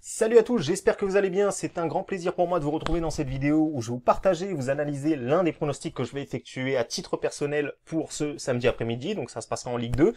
Salut à tous, j'espère que vous allez bien. C'est un grand plaisir pour moi de vous retrouver dans cette vidéo où je vais vous partager et vous analyser l'un des pronostics que je vais effectuer à titre personnel pour ce samedi après-midi. Donc ça se passera en Ligue 2.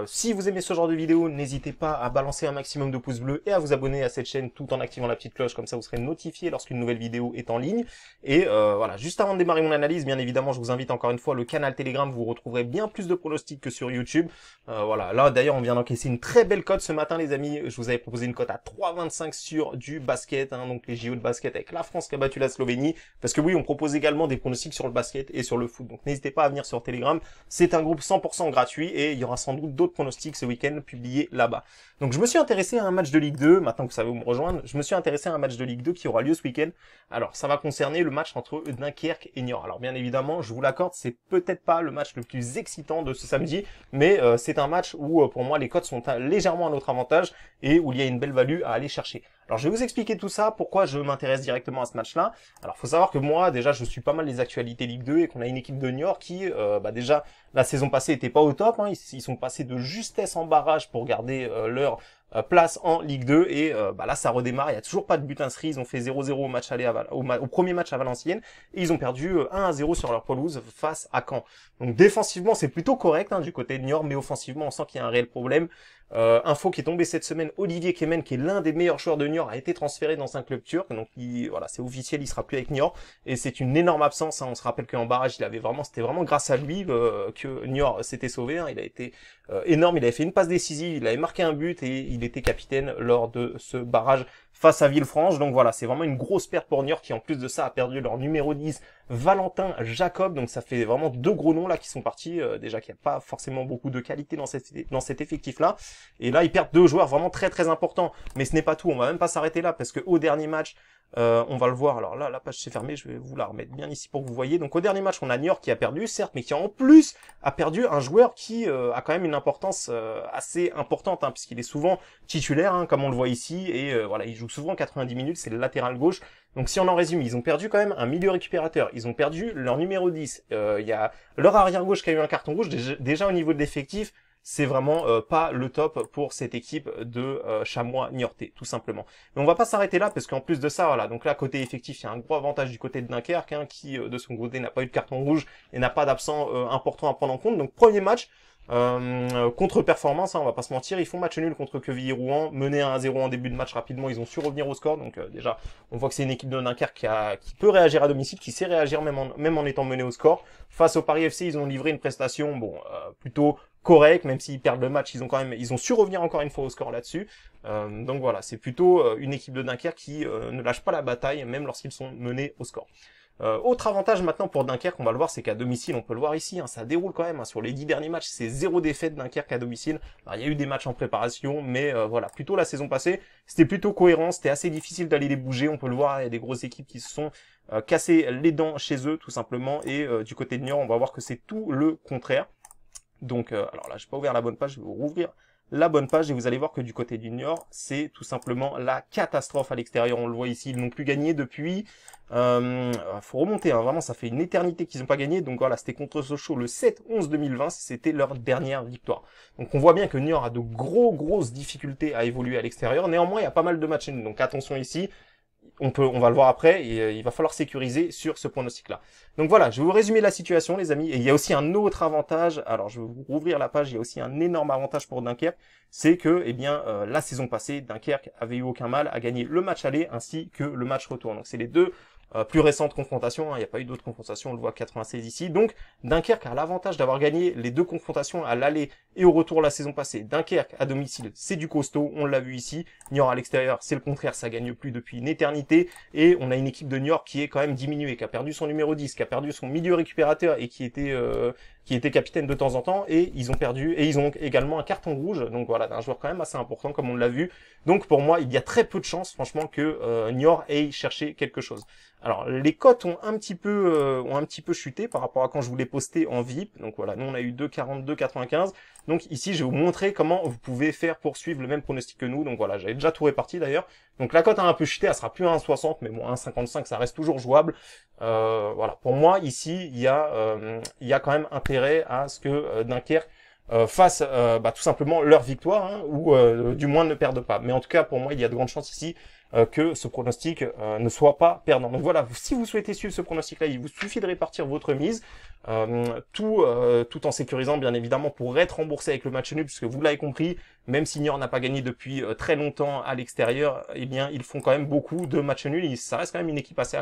Si vous aimez ce genre de vidéo, n'hésitez pas à balancer un maximum de pouces bleus et à vous abonner à cette chaîne tout en activant la petite cloche. Comme ça, vous serez notifié lorsqu'une nouvelle vidéo est en ligne. Et voilà, juste avant de démarrer mon analyse, bien évidemment, je vous invite encore une fois le canal Telegram. Vous retrouverez bien plus de pronostics que sur YouTube. Voilà, là d'ailleurs, on vient d'encaisser une très belle cote ce matin, les amis. Je vous avais proposé une cote à 3,25 sur du basket, donc les JO de basket avec la France qui a battu la Slovénie. Parce que oui, on propose également des pronostics sur le basket et sur le foot. Donc n'hésitez pas à venir sur Telegram. C'est un groupe 100% gratuit et il y aura sans doute d'autres pronostics ce week-end publiés là-bas. Donc je me suis intéressé à un match de Ligue 2. Maintenant que vous savez où me rejoindre, je me suis intéressé à un match de Ligue 2 qui aura lieu ce week-end. Alors ça va concerner le match entre Dunkerque et Niort. Alors bien évidemment, je vous l'accorde, c'est peut-être pas le match le plus excitant de ce samedi, mais c'est un match où pour moi les cotes sont légèrement à notre avantage et où il y a une belle value à aller chercher. Alors je vais vous expliquer tout ça, pourquoi je m'intéresse directement à ce match-là. Alors faut savoir que moi déjà je suis pas mal les actualités Ligue 2 et qu'on a une équipe de Niort qui déjà la saison passée était pas au top, hein. Ils sont passés de justesse en barrage pour garder leur place en Ligue 2 et là ça redémarre, il y a toujours pas de but inscrit, ils ont fait 0-0 au match aller au premier match à Valenciennes et ils ont perdu 1-0 sur leur pelouse face à Caen. Donc défensivement c'est plutôt correct du côté de Niort, mais offensivement on sent qu'il y a un réel problème. Info qui est tombée cette semaine, Olivier Kemen, qui est l'un des meilleurs joueurs de Niort, a été transféré dans un club turc, donc voilà, c'est officiel, il sera plus avec Niort, et c'est une énorme absence, on se rappelle qu'en barrage, c'était vraiment grâce à lui que Niort s'était sauvé, il a été énorme, il avait fait une passe décisive, il avait marqué un but, et il était capitaine lors de ce barrage face à Villefranche, donc voilà, c'est vraiment une grosse perte pour Niort, qui en plus de ça a perdu leur numéro 10, Valentin Jacob, donc ça fait vraiment deux gros noms là qui sont partis, déjà qu'il n'y a pas forcément beaucoup de qualité dans cet effectif-là, et là ils perdent deux joueurs vraiment très très importants, mais ce n'est pas tout, on va même pas s'arrêter là, parce que au dernier match, on va le voir, alors là la page s'est fermée, je vais vous la remettre bien ici pour que vous voyez, donc au dernier match on a Niort qui a perdu, certes, mais qui en plus a perdu un joueur qui a quand même une importance assez importante, puisqu'il est souvent titulaire, comme on le voit ici, et voilà, il joue souvent 90 minutes, c'est le latéral gauche. Donc si on en résume, ils ont perdu quand même un milieu récupérateur, ils ont perdu leur numéro 10, il y a leur arrière gauche qui a eu un carton rouge, déjà au niveau de l'effectif, c'est vraiment pas le top pour cette équipe de Chamois Niortais, tout simplement. Mais on va pas s'arrêter là, parce qu'en plus de ça, voilà, donc là, côté effectif, il y a un gros avantage du côté de Dunkerque, qui de son côté n'a pas eu de carton rouge et n'a pas d'absent important à prendre en compte. Donc premier match, contre-performance, on va pas se mentir, ils font match nul contre Quevilly-Rouen, menés à 1-0 en début de match rapidement, ils ont su revenir au score, donc déjà on voit que c'est une équipe de Dunkerque qui peut réagir à domicile, qui sait réagir même en étant mené au score. Face au Paris FC, ils ont livré une prestation plutôt correcte, même s'ils perdent le match, ils ont su revenir encore une fois au score là-dessus. Donc voilà, c'est plutôt une équipe de Dunkerque qui ne lâche pas la bataille, même lorsqu'ils sont menés au score. Autre avantage maintenant pour Dunkerque, on va le voir, c'est qu'à domicile, on peut le voir ici, ça déroule quand même, sur les 10 derniers matchs, c'est 0 défaite Dunkerque à domicile. Alors, il y a eu des matchs en préparation, mais voilà, plutôt la saison passée, c'était plutôt cohérent, c'était assez difficile d'aller les bouger, on peut le voir, il y a des grosses équipes qui se sont cassées les dents chez eux, tout simplement, et du côté de Niort, on va voir que c'est tout le contraire. Donc, alors là, j'ai pas ouvert la bonne page, je vais vous rouvrir la bonne page et vous allez voir que du côté du Niort, c'est tout simplement la catastrophe à l'extérieur. On le voit ici, ils n'ont plus gagné depuis... faut remonter, vraiment, ça fait une éternité qu'ils n'ont pas gagné. Donc voilà, c'était contre Sochaux le 7-11-2020, c'était leur dernière victoire. Donc on voit bien que Niort a de grosses difficultés à évoluer à l'extérieur. Néanmoins, il y a pas mal de matchs, donc attention ici. On va le voir après, et il va falloir sécuriser sur ce pronostic-là. Donc voilà, je vais vous résumer la situation, les amis. Et il y a aussi un autre avantage, alors je vais vous rouvrir la page, il y a aussi un énorme avantage pour Dunkerque, c'est que, la saison passée, Dunkerque avait eu aucun mal à gagner le match aller ainsi que le match retour. Donc c'est les deux plus récentes confrontations, il n'y a pas eu d'autres confrontations, on le voit 96 ici. Donc Dunkerque a l'avantage d'avoir gagné les deux confrontations à l'aller et au retour la saison passée. Dunkerque à domicile, c'est du costaud, on l'a vu ici. Niort à l'extérieur, c'est le contraire, ça gagne plus depuis une éternité. Et on a une équipe de Niort qui est quand même diminuée, qui a perdu son numéro 10, qui a perdu son milieu récupérateur et qui était capitaine de temps en temps, et ils ont perdu, et ils ont également un carton rouge, donc voilà, d'un joueur quand même assez important comme on l'a vu. Donc pour moi, il y a très peu de chances, franchement, que Niort ait cherché quelque chose. Alors les cotes ont un petit peu chuté par rapport à quand je vous l'ai posté en VIP. Donc voilà, nous on a eu 2,40, 2,95. Donc ici je vais vous montrer comment vous pouvez faire pour suivre le même pronostic que nous. Donc voilà, j'avais déjà tout réparti d'ailleurs. Donc la cote a un peu chuté, elle sera plus à 1,60, mais bon, 1,55 ça reste toujours jouable. Voilà, pour moi ici il y a quand même intérêt à ce que Dunkerque fassent tout simplement leur victoire, hein, ou du moins ne perdent pas. Mais en tout cas, pour moi, il y a de grandes chances ici que ce pronostic ne soit pas perdant. Donc voilà, si vous souhaitez suivre ce pronostic-là, il vous suffit de répartir votre mise, tout en sécurisant bien évidemment pour être remboursé avec le match nul, puisque vous l'avez compris, même si Niort n'a pas gagné depuis très longtemps à l'extérieur, eh bien ils font quand même beaucoup de matchs nuls. Ça reste quand même une équipe assez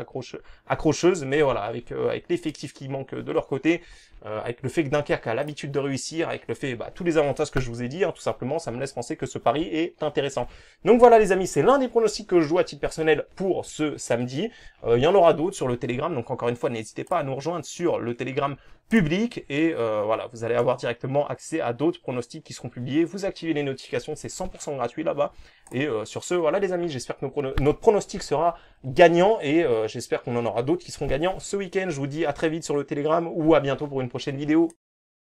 accrocheuse, mais voilà, avec l'effectif qui manque de leur côté, avec le fait que Dunkerque a l'habitude de réussir, avec le fait tous les avantages que je vous ai dit, hein, tout simplement, ça me laisse penser que ce pari est intéressant. Donc voilà les amis, c'est l'un des pronostics que je joue à titre personnel pour ce samedi. Il y en aura d'autres sur le Telegram, donc encore une fois, n'hésitez pas à nous rejoindre sur le Telegram public et voilà, vous allez avoir directement accès à d'autres pronostics qui seront publiés. Vous activez les notifications, c'est 100% gratuit là-bas. Et sur ce, voilà les amis, j'espère que notre pronostic sera gagnant et j'espère qu'on en aura d'autres qui seront gagnants ce week-end. Je vous dis à très vite sur le Telegram ou à bientôt pour une prochaine vidéo.